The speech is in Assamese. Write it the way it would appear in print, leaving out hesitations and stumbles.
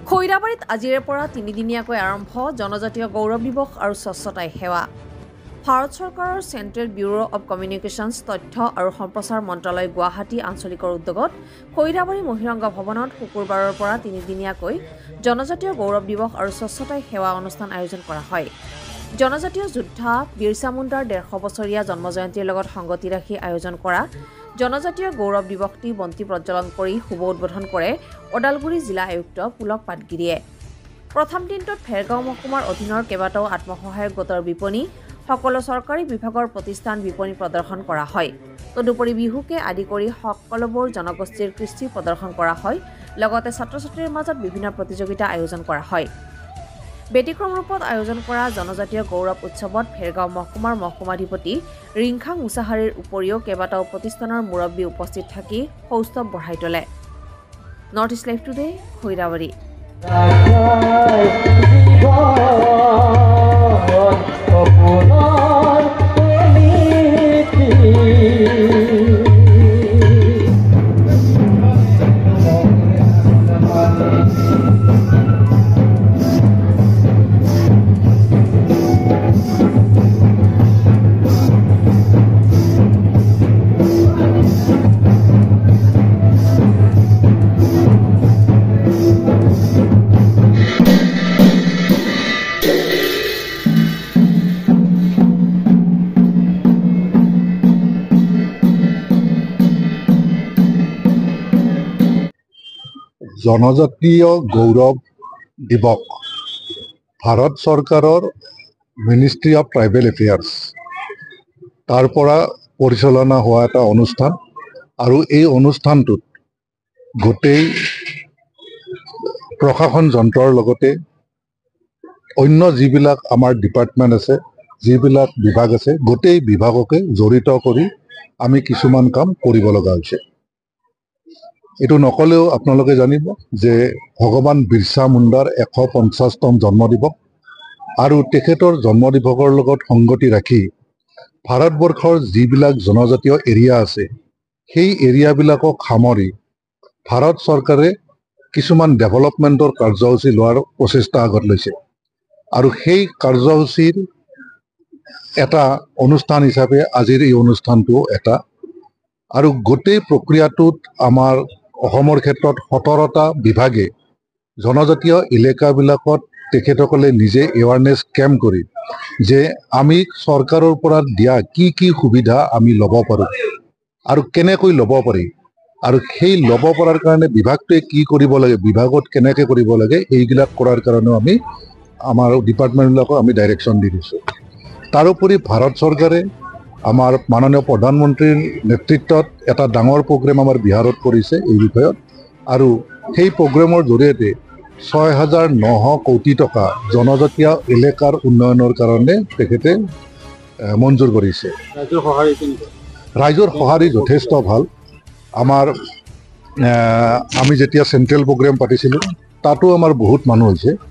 খৈৰাবাৰীত আজিৰে পৰা 3দিনীয়াকৈ আৰম্ভ জনজাতীয় গৌৰৱ দিৱস আৰু স্বচ্ছতাই সেৱা। ভাৰত চৰকাৰৰ চেণ্ট্ৰেল ব্যুৰ অৱ কমিউনিকেশ্যনছ তথ্য আৰু সম্প্ৰচাৰ মন্ত্ৰালয় গুৱাহাটী আঞ্চলিকৰ উদ্যোগত খৈৰাবাৰী মহিৰংগ ভৱনত শুকুৰবাৰৰ পৰা 3দিনীয়াকৈ জনজাতীয় গৌৰৱ দিৱস আৰু স্বচ্ছতাই সেৱা অনুষ্ঠান আয়োজন কৰা হয়। জনজাতীয় যোদ্ধা বিৰছা মুণ্ডাৰ 150 বছৰীয়া জন্মজয়ন্তীৰ লগত সংগতি ৰাখি আয়োজন কৰা জনজাতীয় গৌৰৱ দিৱসটি বন্তি প্ৰজ্বলন কৰি শুভ উদ্বোধন কৰে ওদালগুৰি জিলা আয়ুক্ত পুলক পাটগিৰিয়ে। প্ৰথম দিনটোত ভেৰগাঁও মহকুমাৰ অধীনৰ কেইবাটাও আত্মসহায়ক গোটৰ বিপণী, সকলো চৰকাৰী বিভাগৰ প্ৰতিষ্ঠান বিপণী প্ৰদৰ্শন কৰা হয়। তদুপৰি বিহুকে আদি কৰি সকলোবোৰ জনগোষ্ঠীৰ কৃষ্টি প্ৰদৰ্শন কৰা হয়। লগতে ছাত্ৰ ছাত্ৰীৰ মাজত বিভিন্ন প্ৰতিযোগিতা আয়োজন কৰা হয়। ব্যতিক্ৰম ৰূপত আয়োজন কৰা জনজাতীয় গৌৰৱ উৎসৱত ভেৰগাঁও মহকুমাৰ মহকুমাধিপতি ৰিংখাং মুছাহাৰীৰ উপৰিও কেইবাটাও প্ৰতিষ্ঠানৰ মুৰব্বী উপস্থিত থাকি সৌষ্ঠৱ বঢ়াই তোলে। North east live today, Khoirabari. জনজাতীয় গৌৰৱ দিৱস ভাৰত চৰকাৰৰ মিনিষ্ট্ৰী অফ ট্ৰাইবেল এফেয়াৰ্ছ তাৰ পৰা পৰিচালনা হোৱা এটা অনুষ্ঠান আৰু এই অনুষ্ঠানটোত গোটেই প্ৰশাসন যন্ত্ৰৰ লগতে অন্য যিবিলাক আমাৰ ডিপাৰ্টমেণ্ট আছে, যিবিলাক বিভাগ আছে, গোটেই বিভাগকে জড়িত কৰি আমি কিছুমান কাম কৰিব লগা হৈছে। এইটো নকলেও আপোনালোকে জানিব যে ভগৱান বিৰছা মুণ্ডাৰ 150তম জন্মদিৱস আৰু তেখেতৰ জন্মদিৱসৰ লগত সংগতি ৰাখি ভাৰতবৰ্ষৰ যিবিলাক জনজাতীয় এৰিয়া আছে সেই এৰিয়াবিলাকক সামৰি ভাৰত চৰকাৰে কিছুমান ডেভেলপমেণ্টৰ কাৰ্যসূচী লোৱাৰ প্ৰচেষ্টা আগত লৈছে আৰু সেই কাৰ্যসূচীৰ এটা অনুষ্ঠান হিচাপে আজিৰ এই অনুষ্ঠানটো এটা। আৰু গোটেই প্ৰক্ৰিয়াটোত আমাৰ অসমৰ ক্ষেত্ৰত 17টা বিভাগে জনজাতীয় এলেকাবিলাকত তেখেতসকলে নিজে এৱাৰনেছ কেম্প কৰি যে আমি চৰকাৰৰ পৰা দিয়া কি কি সুবিধা আমি ল'ব পাৰোঁ আৰু কেনেকৈ ল'ব পাৰি আৰু সেই ল'ব পৰাৰ কাৰণে বিভাগটোৱে কি কৰিব লাগে, বিভাগত কেনেকৈ কৰিব লাগে, এইবিলাক কৰাৰ কাৰণেও আমি আমাৰ ডিপাৰ্টমেণ্টবিলাকক আমি ডাইৰেকশ্যন দি দিছোঁ। তাৰোপৰি ভাৰত চৰকাৰে আমাৰ মাননীয় প্ৰধানমন্ত্ৰীৰ নেতৃত্বত এটা ডাঙৰ প্ৰগ্ৰেম আমাৰ বিহাৰত কৰিছে এই বিষয়ত আৰু সেই প্ৰগ্ৰেমৰ জৰিয়তে 6,900 কোটি টকা জনজাতীয় এলেকাৰ উন্নয়নৰ কাৰণে তেখেতে মঞ্জুৰ কৰিছে। ৰাইজৰ সঁহাৰি যথেষ্ট ভাল। আমি যেতিয়া চেণ্ট্ৰেল প্ৰগ্ৰেম পাতিছিলোঁ তাতো আমাৰ বহুত মানুহ হৈছে।